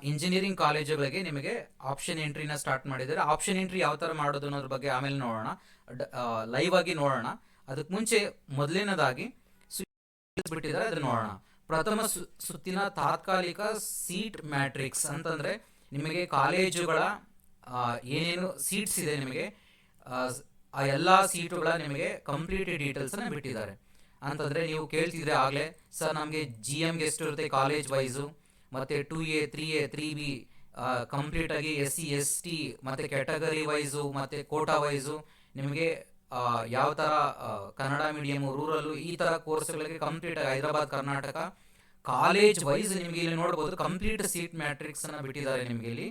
Engineering ಕಾಲೇಜುಗಳಿಗೆ ನಿಮಗೆ option ಎಂಟ್ರಿನ start ಮಾಡಿದ್ದಾರೆ. ಆಪ್ಷನ್ ಎಂಟ್ರಿ ಯಾವ ಥರ ಮಾಡೋದು ಅನ್ನೋದ್ರ ಬಗ್ಗೆ ಆಮೇಲೆ ನೋಡೋಣ, ಲೈವ್ ಆಗಿ ನೋಡೋಣ. ಅದಕ್ಕೆ ಮುಂಚೆ ಮೊದಲನೇದಾಗಿ ಬಿಟ್ಟಿದ್ದಾರೆ, ಅದನ್ನ ನೋಡೋಣ. ಪ್ರಥಮ ಸುತ್ತಿನ ತಾತ್ಕಾಲಿಕ ಸೀಟ್ ಮ್ಯಾಟ್ರಿಕ್ಸ್ ಅಂತಂದ್ರೆ ನಿಮಗೆ ಕಾಲೇಜುಗಳ ಏನೇನು ಸೀಟ್ಸ್ ಇದೆ ನಿಮಗೆ ಆ ಎಲ್ಲ ಸೀಟುಗಳ ನಿಮಗೆ ಕಂಪ್ಲೀಟ್ ಡೀಟೇಲ್ಸ್ ಅನ್ನ ಬಿಟ್ಟಿದ್ದಾರೆ. ಅಂತಂದ್ರೆ ನೀವು ಕೇಳ್ತಿದ್ರೆ ಆಗಲೇ, ಸರ್ ನಮಗೆ GMಗೆ ಎಷ್ಟು ಇರುತ್ತೆ ಕಾಲೇಜ್ ವೈಸು, ಮತ್ತೆ 2A 3A 3B ಕಂಪ್ಲೀಟ್ ಆಗಿ SC ST ಮತ್ತೆ ಕ್ಯಾಟಗರಿ ವೈಸು ಮತ್ತೆ ಕೋಟಾ ವೈಸು ನಿಮಗೆ ಯಾವ ಥರ ಕನ್ನಡ ಮೀಡಿಯಮು, ರೂರಲ್ಲು, ಈ ಥರ ಕೋರ್ಸ್ಗಳಿಗೆ ಕಂಪ್ಲೀಟ್ ಆಗಿ ಹೈದರಾಬಾದ್ ಕರ್ನಾಟಕ ಕಾಲೇಜ್ ವೈಸ್ ನಿಮಗೆ ಇಲ್ಲಿ ನೋಡ್ಬೋದು ಕಂಪ್ಲೀಟ್ ಸೀಟ್ ಮ್ಯಾಟ್ರಿಕ್ಸ್ ಅನ್ನ ಬಿಟ್ಟಿದ್ದಾರೆ. ನಿಮಗೆ ಇಲ್ಲಿ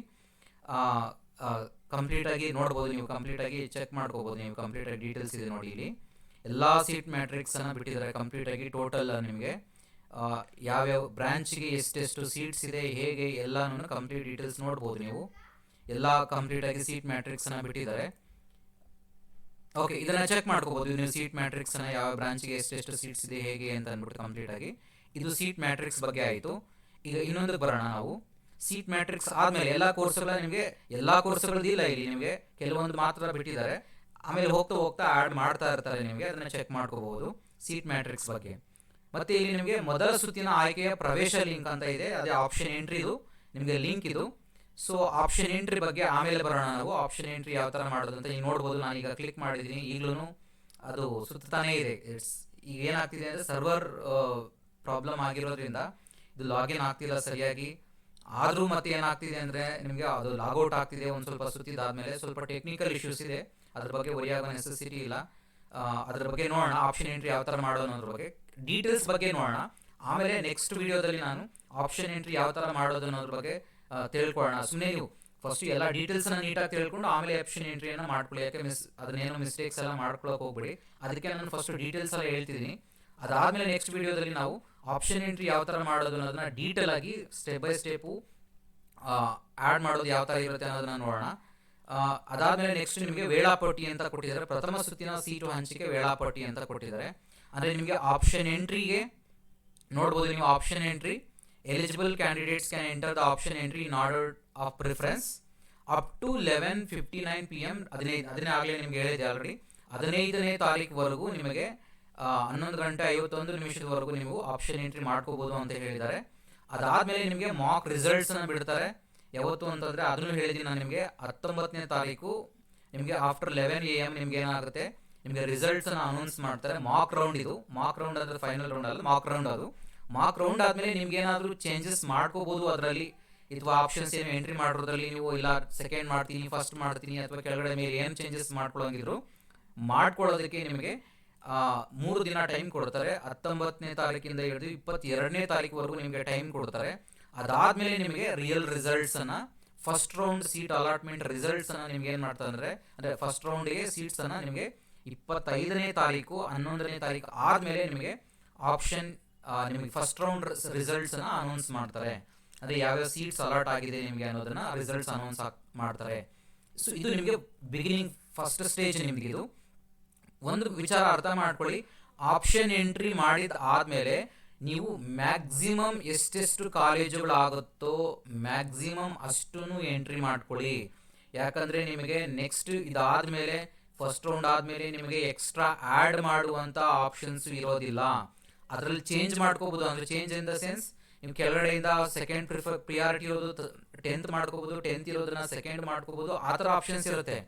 ಕಂಪ್ಲೀಟ್ ಆಗಿ ನೋಡ್ಬೋದು, ನೀವು ಕಂಪ್ಲೀಟ್ ಆಗಿ ಚೆಕ್ ಮಾಡ್ಕೋಬಹುದು. ನೀವು ಕಂಪ್ಲೀಟ್ ಆಗಿ ಡೀಟೇಲ್ಸ್ ಇದೆ ನೋಡಿ, ಇಲ್ಲಿ ಎಲ್ಲಾ ಸೀಟ್ ಮ್ಯಾಟ್ರಿಕ್ಸ್ ಅನ್ನ ಬಿಟ್ಟಿದ್ದಾರೆ ಕಂಪ್ಲೀಟ್ ಆಗಿ. ಟೋಟಲ್ ನಿಮಗೆ ಯಾವ್ಯಾವ ಬ್ರಾಂಚ್ಗೆ ಎಷ್ಟೆಷ್ಟು ಸೀಟ್ಸ್ ಇದೆ, ಹೇಗೆ ಎಲ್ಲಾನು ಕಂಪ್ಲೀಟ್ ಡೀಟೇಲ್ಸ್ ನೋಡ್ಬೋದು. ನೀವು ಎಲ್ಲ ಕಂಪ್ಲೀಟ್ ಆಗಿ ಸೀಟ್ ಮ್ಯಾಟ್ರಿಕ್ಸ್ ಅನ್ನ ಬಿಟ್ಟಿದ್ದಾರೆ. ಓಕೆ, ಇದನ್ನ ಚೆಕ್ ಮಾಡ್ಕೋಬಹುದು ನೀವು ಸೀಟ್ ಮ್ಯಾಟ್ರಿಕ್ಸ್ ಅನ್ನ, ಯಾವ ಬ್ರಾಂಚ್ಗೆ ಎಷ್ಟೆಷ್ಟು ಸೀಟ್ಸ್ ಇದೆ ಹೇಗೆ ಅಂತ ಅಂದ್ಬಿಟ್ಟು ಕಂಪ್ಲೀಟ್ ಆಗಿ. ಇದು ಸೀಟ್ ಮ್ಯಾಟ್ರಿಕ್ಸ್ ಬಗ್ಗೆ ಆಯಿತು. ಈಗ ಇನ್ನೊಂದು ಬರೋಣ ನಾವು. ಸೀಟ್ ಮ್ಯಾಟ್ರಿಕ್ಸ್ ಆದ್ಮೇಲೆ ಎಲ್ಲ ಕೋರ್ಸ್ಗಳ ನಿಮಗೆ ಎಲ್ಲ ಕೋರ್ಸ್ಗಳದ್ದು ಇಲ್ಲ ಇಲ್ಲಿ, ನಿಮಗೆ ಕೆಲವೊಂದು ಮಾತ್ರ ಬಿಟ್ಟಿದ್ದಾರೆ. ಆಮೇಲೆ ಹೋಗ್ತಾ ಹೋಗ್ತಾ ಆಡ್ ಮಾಡ್ತಾ ಇರ್ತಾರೆ, ನಿಮಗೆ ಅದನ್ನ ಚೆಕ್ ಮಾಡ್ಕೋಬಹುದು ಸೀಟ್ ಮ್ಯಾಟ್ರಿಕ್ಸ್ ಬಗ್ಗೆ. ಮತ್ತೆ ಇಲ್ಲಿ ನಿಮಗೆ ಮೊದಲ ಸುತ್ತಿನ ಆಯ್ಕೆಯ ಪ್ರವೇಶ ಲಿಂಕ್ ಅಂತ ಇದೆ, ಅದೇ ಆಪ್ಷನ್ ಎಂಟ್ರಿದು ನಿಮಗೆ ಲಿಂಕ್ ಇದು. ಸೊ ಆಪ್ಷನ್ ಎಂಟ್ರಿ ಬಗ್ಗೆ ಆಮೇಲೆ ಬರೋಣ ನಾವು. ಆಪ್ಷನ್ ಎಂಟ್ರಿ ಯಾವ ಥರ ಮಾಡೋದು ಅಂತ ನೀವು ನೋಡ್ಬೋದು. ನಾನೀಗ ಕ್ಲಿಕ್ ಮಾಡಿದ್ದೀನಿ, ಈಗಲೂ ಅದು ಸುತ್ತಾನೇ ಇದೆ. ಈಗ ಏನಾಗ್ತಿದೆ ಅಂದರೆ ಸರ್ವರ್ ಪ್ರಾಬ್ಲಮ್ ಆಗಿರೋದ್ರಿಂದ ಇದು ಲಾಗಿನ್ ಆಗ್ತಿಲ್ಲ ಸರಿಯಾಗಿ. ಆದರೂ ಮತ್ತೆ ಏನಾಗ್ತಿದೆ ಅಂದರೆ ನಿಮಗೆ ಅದು ಲಾಗೌಟ್ ಆಗ್ತಿದೆ ಒಂದು ಸ್ವಲ್ಪ ಸುತ್ತಿದಾದ್ಮೇಲೆ. ಸ್ವಲ್ಪ ಟೆಕ್ನಿಕಲ್ ಇಶ್ಯೂಸ್ ಇದೆ, ಅದ್ರ ಬಗ್ಗೆ ಒರಿಯಾಗೋ ನೆಸೆಸಿಟಿ ಇಲ್ಲ. ಅದ್ರ ಬಗ್ಗೆ ನೋಡೋಣ, ಆಪ್ಷನ್ ಎಂಟ್ರಿ ಯಾವ ಥರ ಮಾಡೋದು ಅನ್ನೋದ್ರ ಬಗ್ಗೆ ಡೀಟೇಲ್ಸ್ ಬಗ್ಗೆ ನೋಡೋಣ. ಆಮೇಲೆ ನೆಕ್ಸ್ಟ್ ವಿಡಿಯೋದಲ್ಲಿ ನಾನು ಆಪ್ಷನ್ ಎಂಟ್ರಿ ಯಾವ ಥರ ಮಾಡೋದು ಅನ್ನೋದ್ರ ಬಗ್ಗೆ ತಿಳ್ಕೊಳ್ಳೋಣ. ಸುಮ್ಮನೆ ನೀವು ಫಸ್ಟ್ ಎಲ್ಲ ಡೀಟೇಲ್ಸ್ನ ನೀಟಾಗಿ ತಿಳ್ಕೊಂಡು ಆಮೇಲೆ ಆಪ್ಷನ್ ಎಂಟ್ರಿಯನ್ನು ಮಾಡ್ಕೊಳ್ಳಿ. ಯಾಕೆ ಅದನ್ನೇನೋ ಮಿಸ್ಟೇಕ್ಸ್ ಎಲ್ಲ ಮಾಡ್ಕೊಳ್ಳೋಕೆ ಹೋಗ್ಬಿಡಿ. ಅದಕ್ಕೆ ನಾನು ಫಸ್ಟ್ ಡೀಟೇಲ್ಸ್ ಎಲ್ಲ ಹೇಳ್ತಿದ್ದೀನಿ. ಅದಾದಮೇಲೆ ನೆಕ್ಸ್ಟ್ ವಿಡಿಯೋದಲ್ಲಿ ನಾವು ಆಪ್ಷನ್ ಎಂಟ್ರಿ ಯಾವ ಥರ ಮಾಡೋದು ಅನ್ನೋದನ್ನ ಡೀಟೇಲ್ ಆಗಿ ಸ್ಟೆಪ್ ಬೈ ಸ್ಟೆಪ್ಪು ಆ್ಯಡ್ ಮಾಡೋದು ಯಾವ ಥರ ಇರುತ್ತೆ ಅನ್ನೋದನ್ನ ನೋಡೋಣ. ಅದಾದಮೇಲೆ ನೆಕ್ಸ್ಟ್ ನಿಮಗೆ ವೇಳಾಪಟ್ಟಿ ಅಂತ ಕೊಟ್ಟಿದ್ದಾರೆ. ಪ್ರಥಮ ಸುತ್ತಿನ ಸೀಟು ಹಂಚಿಕೆ ವೇಳಾಪಟ್ಟಿ ಅಂತ ಕೊಟ್ಟಿದ್ದಾರೆ. ಅಂದರೆ ನಿಮಗೆ ಆಪ್ಷನ್ ಎಂಟ್ರಿಗೆ ನೋಡ್ಬೋದು ನೀವು. Option entry eligible candidates can enter the option entry in order of preference up to 11:59 PM. ಅದನ್ನೇ ಆಗಲೇ ನಿಮಗೆ ಹೇಳಿದೆ ಆಲ್ರೆಡಿ. 15ನೇ ತಾರೀಕುವರೆಗೂ ನಿಮಗೆ 11:51 ನೀವು ಆಪ್ಷನ್ ಎಂಟ್ರಿ ಮಾಡ್ಕೋಬಹುದು ಅಂತ ಹೇಳಿದ್ದಾರೆ. ಅದಾದಮೇಲೆ ನಿಮಗೆ ಮಾಕ್ ರಿಸಲ್ಟ್ಸ್ನ ಬಿಡ್ತಾರೆ. ಯಾವತ್ತು ಅಂತಂದರೆ ಅದನ್ನು ಹೇಳಿದ್ದೀನಿ ನಾನು ನಿಮಗೆ, 19ನೇ ತಾರೀಕು ನಿಮಗೆ ಆಫ್ಟರ್ 11 AM ನಿಮ್ಗೆ ಏನಾಗುತ್ತೆ, ನಿಮಗೆ ರಿಸಲ್ಟ್ಸನ್ನು ಅನೌನ್ಸ್ ಮಾಡ್ತಾರೆ. ಮಾಕ್ ರೌಂಡ್ ಇದು, ಮಾಕ್ ರೌಂಡ್ ಅಂದರೆ ಫೈನಲ್ ರೌಂಡ್ ಅಲ್ಲ, ಮಾಕ್ ರೌಂಡ್ ಅದು. ಮಾಕ್ ರೌಂಡ್ ಆದಮೇಲೆ ನಿಮ್ಗೆ ಏನಾದರೂ ಚೇಂಜಸ್ ಮಾಡ್ಕೋಬಹುದು ಅದರಲ್ಲಿ, ಅಥವಾ ಆಪ್ಷನ್ಸ್ ಏನು ಎಂಟ್ರಿ ಮಾಡೋದ್ರಲ್ಲಿ ನೀವು ಇಲ್ಲ ಸೆಕೆಂಡ್ ಮಾಡ್ತೀನಿ, ಫಸ್ಟ್ ಮಾಡ್ತೀನಿ ಅಥವಾ ಕೆಳಗಡೆ ಮೇಲೆ ಏನು ಚೇಂಜಸ್ ಮಾಡ್ಕೊಳ್ಳೋಂಗಿದ್ರು ಮಾಡ್ಕೊಳ್ಳೋದಕ್ಕೆ ನಿಮಗೆ 3 ದಿನ ಟೈಮ್ ಕೊಡ್ತಾರೆ. 19ನೇ ತಾರೀಕಿಂದ ಹಿಡಿದು 22ನೇ ತಾರೀಕುವರೆಗೂ ನಿಮಗೆ ಟೈಮ್ ಕೊಡ್ತಾರೆ. ಅದಾದಮೇಲೆ ನಿಮಗೆ ರಿಯಲ್ ರಿಸಲ್ಟ್ಸನ್ನು, ಫಸ್ಟ್ ರೌಂಡ್ ಸೀಟ್ ಅಲಾಟ್ಮೆಂಟ್ ರಿಸಲ್ಟ್ಸನ್ನು ನಿಮ್ಗೆ ಏನು ಮಾಡ್ತಾರೆ ಅಂದರೆ ಫಸ್ಟ್ ರೌಂಡ್ಗೆ ಸೀಟ್ಸನ್ನು ನಿಮಗೆ 25ನೇ ತಾರೀಕು 11ನೇ ತಾರೀಕು ಆದಮೇಲೆ ನಿಮಗೆ ಆಪ್ಷನ್ ನಿಮಗೆ ಫಸ್ಟ್ ರೌಂಡ್ ರಿಸಲ್ಟ್ಸನ್ನು ಅನೌನ್ಸ್ ಮಾಡ್ತಾರೆ. ಅಂದರೆ ಯಾವ್ಯಾವ ಸೀಟ್ಸ್ ಅಲಾಟ್ ಆಗಿದೆ ನಿಮಗೆ ಅನ್ನೋದನ್ನ ರಿಸಲ್ಟ್ಸ್ ಅನೌನ್ಸ್ ಮಾಡ್ತಾರೆ. ಸೊ ಇದು ನಿಮಗೆ ಬಿಗಿನಿಂಗ್ ಫಸ್ಟ್ ಸ್ಟೇಜ್. ನಿಮಗೆ ಇದು ಒಂದು ವಿಚಾರ ಅರ್ಥ ಮಾಡ್ಕೊಳ್ಳಿ, ಆಪ್ಷನ್ ಎಂಟ್ರಿ ಮಾಡಿದ ಆದಮೇಲೆ ನೀವು ಮ್ಯಾಕ್ಸಿಮಮ್ ಎಷ್ಟೆಷ್ಟು ಕಾಲೇಜುಗಳಾಗುತ್ತೋ ಮ್ಯಾಕ್ಸಿಮಮ್ ಅಷ್ಟೂ ಎಂಟ್ರಿ ಮಾಡ್ಕೊಳ್ಳಿ. ಯಾಕಂದರೆ ನಿಮಗೆ ನೆಕ್ಸ್ಟ್ ಇದಾದಮೇಲೆ ಫಸ್ಟ್ ರೌಂಡ್ ಆದಮೇಲೆ ನಿಮಗೆ ಎಕ್ಸ್ಟ್ರಾ ಆ್ಯಡ್ ಮಾಡುವಂಥ ಆಪ್ಷನ್ಸ್ ಇರೋದಿಲ್ಲ. ಅದರಲ್ಲಿ ಚೇಂಜ್ ಮಾಡ್ಕೋಬೋದು. ಅಂದರೆ ಚೇಂಜ್ ಇನ್ ದ ಸೆನ್ಸ್ ನೀವು ಕೆಳಗಡೆಯಿಂದ ಸೆಕೆಂಡ್ ಪ್ರಿಯಾರಿಟಿ ಇರೋದು 10th ಮಾಡ್ಕೋಬೋದು, 10th ಇರೋದನ್ನ ಸೆಕೆಂಡ್ ಮಾಡ್ಕೋಬೋದು, ಆ ಥರ ಆಪ್ಷನ್ಸ್ ಇರುತ್ತೆ.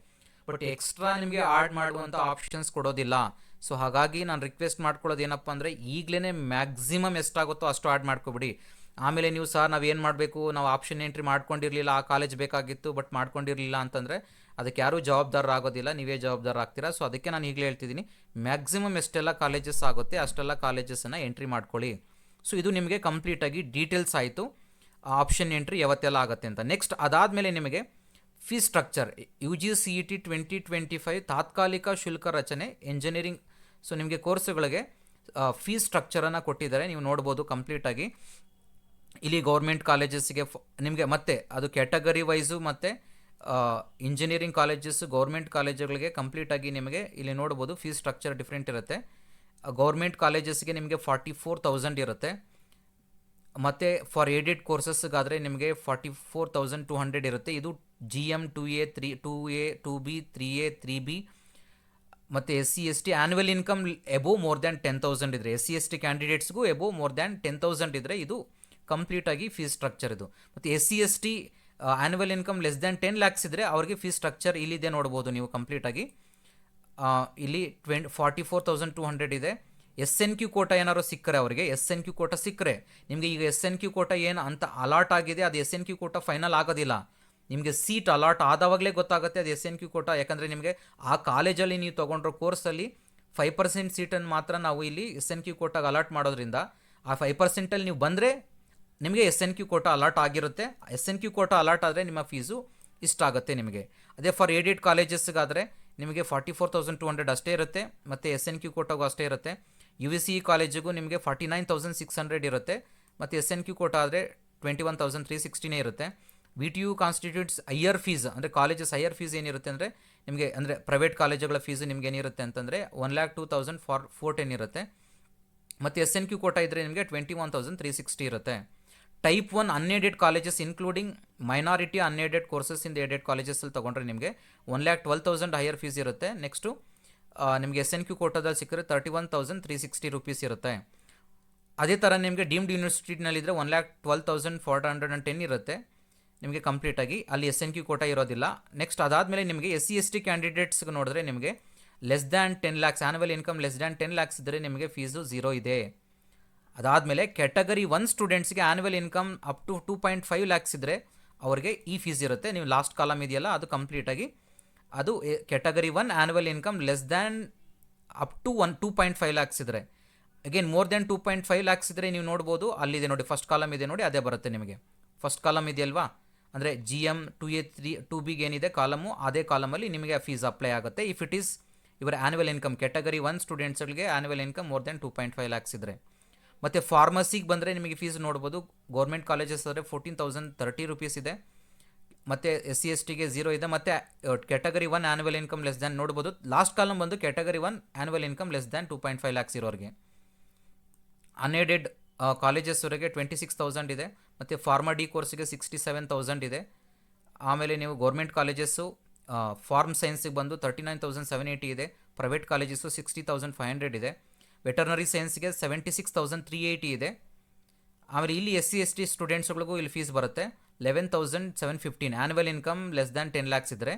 ಬಟ್ ಎಕ್ಸ್ಟ್ರಾ ನಿಮಗೆ ಆ್ಯಡ್ ಮಾಡುವಂಥ ಆಪ್ಷನ್ಸ್ ಕೊಡೋದಿಲ್ಲ. ಸೊ ಹಾಗಾಗಿ ನಾನು ರಿಕ್ವೆಸ್ಟ್ ಮಾಡ್ಕೊಳ್ಳೋದು ಏನಪ್ಪ ಅಂದರೆ ಈಗಲೇ ಮ್ಯಾಕ್ಸಿಮಮ್ ಎಷ್ಟಾಗುತ್ತೋ ಅಷ್ಟು ಆ್ಯಡ್ ಮಾಡ್ಕೊಬಿಡಿ. ಆಮೇಲೆ ನೀವು ಸರ್ ನಾವೇನು ಮಾಡಬೇಕು, ನಾವು ಆಪ್ಷನ್ ಎಂಟ್ರಿ ಮಾಡ್ಕೊಂಡಿರಲಿಲ್ಲ, ಆ ಕಾಲೇಜ್ ಬೇಕಾಗಿತ್ತು ಬಟ್ ಮಾಡ್ಕೊಂಡಿರಲಿಲ್ಲ ಅಂತಂದರೆ ಅದಕ್ಕೆ ಯಾರೂ ಜವಾಬ್ದಾರರಾಗೋದಿಲ್ಲ, ನೀವೇ ಜವಾಬ್ದಾರ. ಸೊ ಅದಕ್ಕೆ ನಾನು ಈಗಲೇ ಹೇಳ್ತಿದ್ದೀನಿ, ಮ್ಯಾಕ್ಸಿಮಮ್ ಎಷ್ಟೆಲ್ಲ ಕಾಲೇಜಸ್ ಆಗುತ್ತೆ ಅಷ್ಟೆಲ್ಲ ಕಾಲೇಜಸನ್ನು ಎಂಟ್ರಿ ಮಾಡ್ಕೊಳ್ಳಿ. ಸೊ ಇದು ನಿಮಗೆ ಕಂಪ್ಲೀಟಾಗಿ ಡೀಟೇಲ್ಸ್ ಆಯಿತು ಆಪ್ಷನ್ ಎಂಟ್ರಿ ಯಾವತ್ತೆಲ್ಲ ಆಗುತ್ತೆ ಅಂತ. ನೆಕ್ಸ್ಟ್ ಅದಾದಮೇಲೆ ನಿಮಗೆ ಫೀಸ್ ಸ್ಟ್ರಕ್ಚರ್, UGCET 2025 ತಾತ್ಕಾಲಿಕ ಶುಲ್ಕ ರಚನೆ ಇಂಜಿನಿಯರಿಂಗ್. ಸೊ ನಿಮಗೆ ಕೋರ್ಸುಗಳಿಗೆ ಫೀಸ್ ಸ್ಟ್ರಕ್ಚರನ್ನು ಕೊಟ್ಟಿದ್ದಾರೆ, ನೀವು ನೋಡ್ಬೋದು ಕಂಪ್ಲೀಟಾಗಿ. ಇಲ್ಲಿ ಗೌರ್ಮೆಂಟ್ ಕಾಲೇಜಸ್ಸಿಗೆ ನಿಮಗೆ ಮತ್ತೆ ಅದು ಕ್ಯಾಟಗರಿ ವೈಸು ಮತ್ತು ಇಂಜಿನಿಯರಿಂಗ್ ಕಾಲೇಜಸ್ ಗೌರ್ಮೆಂಟ್ ಕಾಲೇಜುಗಳಿಗೆ ಕಂಪ್ಲೀಟಾಗಿ ನಿಮಗೆ ಇಲ್ಲಿ ನೋಡ್ಬೋದು ಫೀಸ್ ಸ್ಟ್ರಕ್ಚರ್ ಡಿಫ್ರೆಂಟ್ ಇರುತ್ತೆ. ಗೌರ್ಮೆಂಟ್ ಕಾಲೇಜಸ್ಗೆ ನಿಮಗೆ 44,000 ಇರುತ್ತೆ. ಮತ್ತು ಫಾರ್ ಏಡೆಡ್ ಕೋರ್ಸಸ್ಗಾದರೆ ನಿಮಗೆ 44,200 ಇರುತ್ತೆ. ಇದು GM 2A 2A 2B 3A 3B ಮತ್ತು SC ST annual income above more than 10,000 ಇದ್ದರೆ, SC ST ಕ್ಯಾಂಡಿಡೇಟ್ಸ್ಗೂ ಎಬೋವ್ ಮೋರ್ ದ್ಯಾನ್ 10,000 ಇದ್ದರೆ ಇದು ಕಂಪ್ಲೀಟಾಗಿ ಫೀಸ್ ಸ್ಟ್ರಕ್ಚರ್ ಇದು. ಮತ್ತು SC ST annual income less than 10 lakhs ಇದ್ದರೆ ಅವ್ರಿಗೆ ಫೀಸ್ ಸ್ಟ್ರಕ್ಚರ್ ಇಲ್ಲಿದೆ ನೋಡ್ಬೋದು ನೀವು ಕಂಪ್ಲೀಟಾಗಿ. ಇಲ್ಲಿ 44,200 ಇದೆ. SNQ ಕೋಟ ಏನಾದ್ರು ಸಿಕ್ಕರೆ ಅವರಿಗೆ, SNQ ಕೋಟ ಸಿಕ್ಕರೆ ನಿಮಗೆ, ಈಗ SNQ ಕೋಟ ಏನು ಅಂತ ಅಲಾಟ್ ಆಗಿದೆ ಅದು SNQ ಕೋಟ ಫೈನಲ್ ಆಗೋದಿಲ್ಲ, ನಿಮಗೆ ಸೀಟ್ ಅಲಾಟ್ ಆದವಾಗಲೇ ಗೊತ್ತಾಗುತ್ತೆ ಅದು SNQ ಕೋಟ. ಯಾಕಂದರೆ ನಿಮಗೆ ಆ ಕಾಲೇಜಲ್ಲಿ ನೀವು ತೊಗೊಂಡ್ರೋ ಕೋರ್ಸಲ್ಲಿ 5% ಸೀಟನ್ನು ಮಾತ್ರ ನಾವು ಇಲ್ಲಿ SNQ ಕೋಟಾಗೆ ಅಲಾಟ್ ಮಾಡೋದ್ರಿಂದ ಆ 5%ಅಲ್ಲಿ ನೀವು ಬಂದರೆ ನಿಮಗೆ SNQ ಕೋಟ ಅಲಾಟ್ ಆಗಿರುತ್ತೆ. SNQ ಕೋಟ ಅಲಾಟ್ ಆದರೆ ನಿಮ್ಮ ಫೀಸು ಇಷ್ಟಾಗುತ್ತೆ ನಿಮಗೆ. ಅದೇ ಫಾರ್ ಏಡೆಡ್ ಕಾಲೇಜಸ್ಗಾದರೆ ನಿಮಗೆ 44,200 ಅಷ್ಟೇ ಇರುತ್ತೆ, ಮತ್ತು SNQ ಕೋಟಾಗೂ ಅಷ್ಟೇ ಇರುತ್ತೆ. UVCE ಕಾಲೇಜಿಗೂ ನಿಮಗೆ 49,600 ಇರುತ್ತೆ, ಮತ್ತು SNQ ಕೋಟ ಆದರೆ 21,360 ಇರುತ್ತೆ. VTU ಕಾನ್ಸ್ಟಿಟ್ಯೂಟ್ಸ್ ಹೈಯರ್ ಫೀಸ್, ಅಂದರೆ ಕಾಲೇಜಸ್ ಹೈಯರ್ ಫೀಸ್ ಏನಿರುತ್ತೆ ಅಂದರೆ ನಿಮಗೆ, ಅಂದರೆ ಪ್ರೈವೇಟ್ ಕಾಲೇಜುಗಳ ಫೀಸು ನಿಮ್ಗೆ ಏನಿರುತ್ತೆ ಅಂತಂದರೆ 1,02,410 ಇರುತ್ತೆ, ಮತ್ತು SNQ ಕೋಟ ಇದ್ದರೆ ನಿಮಗೆ 21,360 ಇರುತ್ತೆ. Type 1 unaided colleges including minority unaided courses in aided ಕಾಲೇಜಸಲ್ಲಿ ತೊಗೊಂಡ್ರೆ ನಿಮಗೆ 1,12,000 ಹೈಯರ್ ಫೀಸ್ ಇರುತ್ತೆ. ನೆಕ್ಸ್ಟು ನಿಮಗೆ SNQ ಕೋಟಾದಲ್ಲಿ ಸಿಕ್ಕರೆ 31,360 ರೂಪೀಸ್ ಇರುತ್ತೆ. ಅದೇ ಥರ ನಿಮಗೆ ಡೀಮ್ಡ್ ಯೂನಿವರ್ಸಿಟಿನಲ್ಲಿದ್ದರೆ 1,12,410 ಇರುತ್ತೆ ನಿಮಗೆ ಕಂಪ್ಲೀಟಾಗಿ, ಅಲ್ಲಿ SNQ ಕೋಟ ಇರೋದಿಲ್ಲ. ನೆಕ್ಸ್ಟ್ ಅದಾದಮೇಲೆ ನಿಮಗೆ SC ST ಕ್ಯಾಂಡಿಡೇಟ್ಸ್ಗೆ ನೋಡಿದ್ರೆ ನಿಮಗೆ less than 10 lakhs annual income less than 10 lakhs ಇದ್ದರೆ ನಿಮಗೆ ಫೀಸು 0 ಇದೆ. ಅದಾದಮೇಲೆ ಕ್ಯಾಟಗರಿ 1 ಸ್ಟೂಡೆಂಟ್ಸ್ಗೆ annual income up to 2.5 lakhs ಇದ್ದರೆ ಅವ್ರಿಗೆ ಈ ಫೀಸ್ ಇರುತ್ತೆ. ನೀವು ಲಾಸ್ಟ್ ಕಾಲಮ್ ಇದೆಯಲ್ಲ ಅದು ಕಂಪ್ಲೀಟಾಗಿ ಅದು category 1 annual income less than up to 2.5 lakhs ಇದ್ದರೆ. ಅಗೇನ್ ಮೋರ್ ದ್ಯಾನ್ 2.5 lakhs ಇದ್ದರೆ ನೀವು ನೋಡ್ಬೋದು, ಅಲ್ಲಿದೆ ನೋಡಿ ಫಸ್ಟ್ ಕಾಲಮ್ ಇದೆ ನೋಡಿ, ಅದೇ ಬರುತ್ತೆ ನಿಮಗೆ. ಫಸ್ಟ್ ಕಾಲಮ್ ಇದೆಯಲ್ವಾ, ಅಂದರೆ GM 2A 2B ಏನಿದೆ ಕಾಲಮು, ಅದೇ ಕಾಲಮಲ್ಲಿ ನಿಮಗೆ ಆ ಫೀಸ್ ಅಪ್ಲೈ ಆಗುತ್ತೆ ಇಫ್ ಇಟ್ ಈಸ್ ಇವರ ಆ್ಯನ್ಯುವಲ್ ಇನ್ಕಮ್ ಕ್ಯಾಟಗರಿ 1 ಸ್ಟೂಡೆಂಟ್ಸ್ಗಳಿಗೆ annual income more than 2.5 lakhs ಇದ್ದರೆ. ಮತ್ತು ಫಾರ್ಮಸಿಗೆ ಬಂದರೆ ನಿಮಗೆ ಫೀಸ್ ನೋಡ್ಬೋದು, ಗೌರ್ಮೆಂಟ್ ಕಾಲೇಜಸ್ ಆದರೆ 14,030 ರೂಪೀಸ್ ಇದೆ, ಮತ್ತು SC STಗೆ 0 ಇದೆ, ಮತ್ತು category 1 annual income less than ನೋಡ್ಬೋದು. ಲಾಸ್ಟ್ ಕಾಲಮ್ ಬಂದು category 1 annual income less than 2.5 lakhs ಇರೋರಿಗೆ. ಅನ್ಏಡೆಡ್ ಕಾಲೇಜಸ್ವರೆಗೆ 26,000 ಇದೆ, ಮತ್ತು ಫಾರ್ಮಾ ಡಿ ಕೋರ್ಸಿಗೆ 67,000 ಇದೆ. ಆಮೇಲೆ ನೀವು ಗೌರ್ಮೆಂಟ್ ಕಾಲೇಜಸ್ಸು ಫಾರ್ಮ್ ಸೈನ್ಸಿಗೆ ಬಂದು 39,780 ಇದೆ, ಪ್ರೈವೇಟ್ ಕಾಲೇಜಸ್ಸು 60,500 ಇದೆ, ವೆಟರ್ನರಿ ಸೈನ್ಸ್ಗೆ 76,380 ಇದೆ. ಆಮೇಲೆ ಇಲ್ಲಿ SC ST ಸ್ಟೂಡೆಂಟ್ಸ್ಗಳಿಗೂ ಇಲ್ಲಿ ಫೀಸ್ ಬರುತ್ತೆ 11,715 annual income less than 10 lakhs ಇದ್ದರೆ.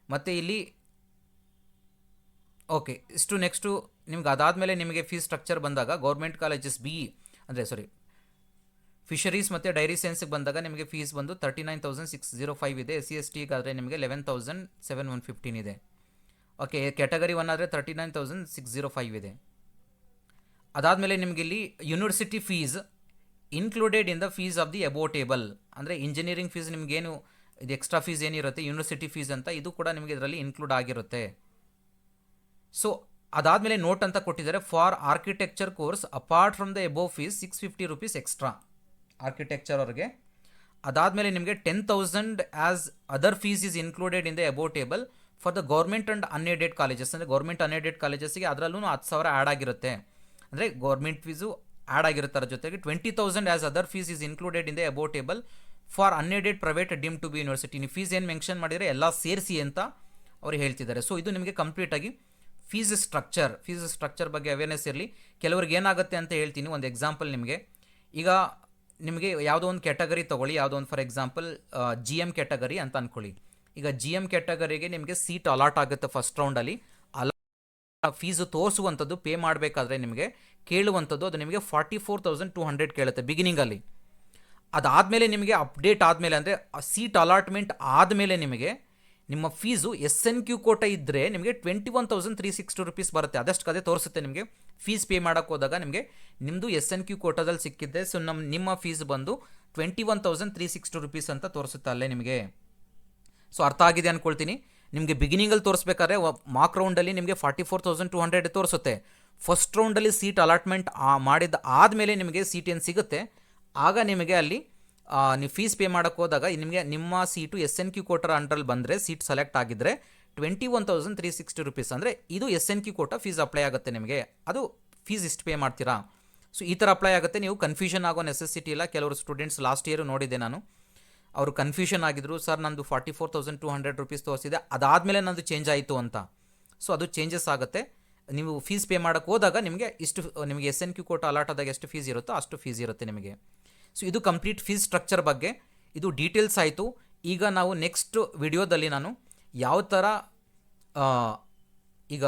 ಮತ್ತು ಇಲ್ಲಿ ಓಕೆ ಇಷ್ಟು. ನೆಕ್ಸ್ಟು ನಿಮ್ಗೆ ಅದಾದಮೇಲೆ ನಿಮಗೆ ಫೀಸ್ ಸ್ಟ್ರಕ್ಚರ್ ಬಂದಾಗ ಗೌರ್ಮೆಂಟ್ ಕಾಲೇಜಸ್ ಫಿಶರೀಸ್ ಮತ್ತು ಡೈರಿ ಸೈನ್ಸ್ಗೆ ಬಂದಾಗ ನಿಮಗೆ ಫೀಸ್ ಬಂದು 39,605 ಇದೆ. SC STಗಾದರೆ ನಿಮಗೆ 11,715 ಇದೆ. ಓಕೆ, ಕ್ಯಾಟಗರಿ 1 ಆದರೆ 39,605 ಇದೆ. ಅದಾದಮೇಲೆ ನಿಮಗೆ ಇಲ್ಲಿ university fees included in the fees of the above table, ಅಂದರೆ ಇಂಜಿನಿಯರಿಂಗ್ ಫೀಸ್ ನಿಮಗೇನು ಇದು ಎಕ್ಸ್ಟ್ರಾ ಫೀಸ್ ಏನಿರುತ್ತೆ ಯೂನಿವರ್ಸಿಟಿ ಫೀಸ್ ಅಂತ, ಇದು ಕೂಡ ನಿಮಗೆ ಇದರಲ್ಲಿ ಇನ್ಕ್ಲೂಡ್ ಆಗಿರುತ್ತೆ. ಸೊ ಅದಾದಮೇಲೆ ನೋಟ್ ಅಂತ ಕೊಟ್ಟಿದ್ದಾರೆ, for architecture course apart from the above fees 650 rupees extra architecture ಅವ್ರಿಗೆ. ಅದಾದಮೇಲೆ ನಿಮಗೆ 10,000 as other fees is included in the above table for the government and unaided colleges, ಅಂದರೆ ಗೌರ್ಮೆಂಟ್ ಅನ್ಏಡೆಡ್ ಕಾಲೇಜಸ್ಗೆ ಅದರಲ್ಲೂ 10,000 add ಆಗಿರುತ್ತೆ, ಅಂದರೆ ಗೌರ್ಮೆಂಟ್ ಫೀಸು ಆ್ಯಡ್ ಆಗಿರುತ್ತಾರೆ. ಜೊತೆಗೆ 20,000 as other fees is included in the above table for unaided private deemed to be university. ನೀವು fees ಏನು mention ಮಾಡಿದರೆ ಎಲ್ಲ ಸೇರಿಸಿ ಅಂತ ಅವ್ರು ಹೇಳ್ತಿದ್ದಾರೆ. ಸೊ ಇದು ನಿಮಗೆ ಕಂಪ್ಲೀಟಾಗಿ ಫೀಸ್ ಸ್ಟ್ರಕ್ಚರ್ ಬಗ್ಗೆ ಅವೇರ್ನೆಸ್ ಇರಲಿ. ಕೆಲವ್ರಿಗೆ ಏನಾಗುತ್ತೆ ಅಂತ ಹೇಳ್ತೀನಿ, ಒಂದು ಎಕ್ಸಾಂಪಲ್ ನಿಮಗೆ. ಈಗ ನಿಮಗೆ ಯಾವುದೋ ಒಂದು ಕ್ಯಾಟಗರಿ ತೊಗೊಳ್ಳಿ, ಯಾವುದೋ ಒಂದು ಫಾರ್ ಎಕ್ಸಾಂಪಲ್ GM ಕ್ಯಾಟಗರಿ ಅಂತ ಅಂದ್ಕೊಳ್ಳಿ. ಈಗ GM ಕ್ಯಾಟಗರಿಗೆ ನಿಮಗೆ ಸೀಟ್ ಅಲಾಟ್ ಆಗುತ್ತೆ ಫಸ್ಟ್ ರೌಂಡಲ್ಲಿ. ಫೀಸು ತೋರಿಸುವಂಥದ್ದು ಪೇ ಮಾಡಬೇಕಾದ್ರೆ ನಿಮಗೆ ಕೇಳುವಂಥದ್ದು ಅದು ನಿಮಗೆ 44,200 ಕೇಳುತ್ತೆ ಬಿಗಿನಿಂಗಲ್ಲಿ. ಅದಾದಮೇಲೆ ನಿಮಗೆ ಅಪ್ಡೇಟ್ ಆದಮೇಲೆ, ಅಂದರೆ ಸೀಟ್ ಅಲಾಟ್ಮೆಂಟ್ ಆದಮೇಲೆ ನಿಮಗೆ ನಿಮ್ಮ ಫೀಸು SNQ ಕೋಟ ಇದ್ದರೆ ನಿಮಗೆ 21,360 ರೂಪೀಸ್ ಬರುತ್ತೆ. ಅದಷ್ಟು ಕದೇ ತೋರಿಸುತ್ತೆ ನಿಮಗೆ. ಫೀಸ್ ಪೇ ಮಾಡೋಕ್ಕೆ ಹೋದಾಗ ನಿಮಗೆ ನಿಮ್ಮದು SNQ ಕೋಟದಲ್ಲಿ ಸಿಕ್ಕಿದ್ದೆ, ಸೊ ನಿಮ್ಮ ಫೀಸ್ ಬಂದು 21,360 ರೂಪೀಸ್ ಅಂತ ತೋರಿಸುತ್ತೆ ಅಲ್ಲೇ ನಿಮಗೆ. ಸೊ ಅರ್ಥ ಆಗಿದೆ ಅಂದ್ಕೊಳ್ತೀನಿ. ನಿಮಗೆ ಬಿಗಿನಿಂಗಲ್ಲಿ ತೋರಿಸ್ಬೇಕಾದ್ರೆ ಮಾರ್ಕ್ ರೌಂಡಲ್ಲಿ ನಿಮಗೆ 44,200 ತೋರಿಸುತ್ತೆ. ಫಸ್ಟ್ ರೌಂಡಲ್ಲಿ ಸೀಟ್ ಅಲಾಟ್ಮೆಂಟ್ ಮಾಡಿದ ಆದಮೇಲೆ ನಿಮಗೆ ಸೀಟ್ ಏನು ಸಿಗುತ್ತೆ, ಆಗ ನಿಮಗೆ ಅಲ್ಲಿ ನೀವು ಫೀಸ್ ಪೇ ಮಾಡೋಕ್ಕೆ ಹೋದಾಗ ನಿಮಗೆ ನಿಮ್ಮ ಸೀಟು SNQ ಕೋಟರ ಅಂಡರಲ್ಲಿ ಬಂದರೆ, ಸೀಟ್ ಸೆಲೆಕ್ಟ್ ಆಗಿದ್ದರೆ 21,360 ರೂಪೀಸ್, ಅಂದರೆ ಇದು SNQ ಕೋಟ ಫೀಸ್ ಅಪ್ಲೈ ಆಗುತ್ತೆ ನಿಮಗೆ. ಅದು ಫೀಸ್ ಇಷ್ಟು ಪೇ ಮಾಡ್ತೀರಾ. ಸೊ ಈ ಥರ ಅಪ್ಲೈ ಆಗುತ್ತೆ. ನೀವು ಕನ್ಫ್ಯೂಷನ್ ಆಗೋ ನೆಸೆಸಿಟಿ ಇಲ್ಲ. ಕೆಲವರು ಸ್ಟೂಡೆಂಟ್ಸ್ ಲಾಸ್ಟ್ ಇಯರ್ ನೋಡಿದ್ದೆ ನಾನು, ಅವರು ಕನ್ಫ್ಯೂಷನ್ ಆಗಿದ್ರು, ಸರ್ ನಂದು 44,200 ರೂಪೀಸ್ ತೋರಿಸಿದೆ, ಅದಾದಮೇಲೆ ನಂದು ಚೇಂಜ್ ಆಯಿತು ಅಂತ. ಸೊ ಅದು ಚೇಂಜಸ್ ಆಗುತ್ತೆ. ನೀವು ಫೀಸ್ ಪೇ ಮಾಡೋಕ್ಕೆ ಹೋದಾಗ ನಿಮಗೆ ನಿಮಗೆ SNQ ಕೋಟ ಅಲಾಟ್ ಆದಾಗ ಎಷ್ಟು ಫೀಸ್ ಇರುತ್ತೋ ಅಷ್ಟು ಫೀಸ್ ಇರುತ್ತೆ ನಿಮಗೆ. ಸೊ ಇದು ಕಂಪ್ಲೀಟ್ ಫೀಸ್ ಸ್ಟ್ರಕ್ಚರ್ ಬಗ್ಗೆ ಇದು ಡೀಟೇಲ್ಸ್ ಆಯಿತು. ಈಗ ನಾವು ನೆಕ್ಸ್ಟ್ ವಿಡಿಯೋದಲ್ಲಿ ನಾನು ಯಾವ ಥರ ಈಗ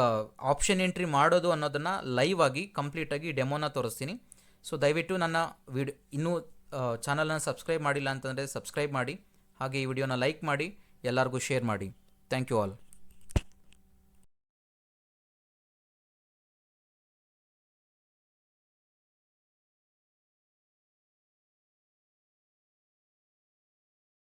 ಆಪ್ಷನ್ ಎಂಟ್ರಿ ಮಾಡೋದು ಅನ್ನೋದನ್ನು ಲೈವ್ ಆಗಿ ಕಂಪ್ಲೀಟಾಗಿ ಡೆಮೋನ ತೋರಿಸ್ತೀನಿ. ಸೊ ದಯವಿಟ್ಟು ನನ್ನ ಇನ್ನೂ ಚಾನಲನ್ನು ಸಬ್ಸ್ಕ್ರೈಬ್ ಮಾಡಿಲ್ಲ ಅಂತಂದರೆ ಸಬ್ಸ್ಕ್ರೈಬ್ ಮಾಡಿ, ಹಾಗೆ ಈ ವಿಡಿಯೋನ ಲೈಕ್ ಮಾಡಿ, ಎಲ್ಲರಿಗೂ ಶೇರ್ ಮಾಡಿ. Thank you all.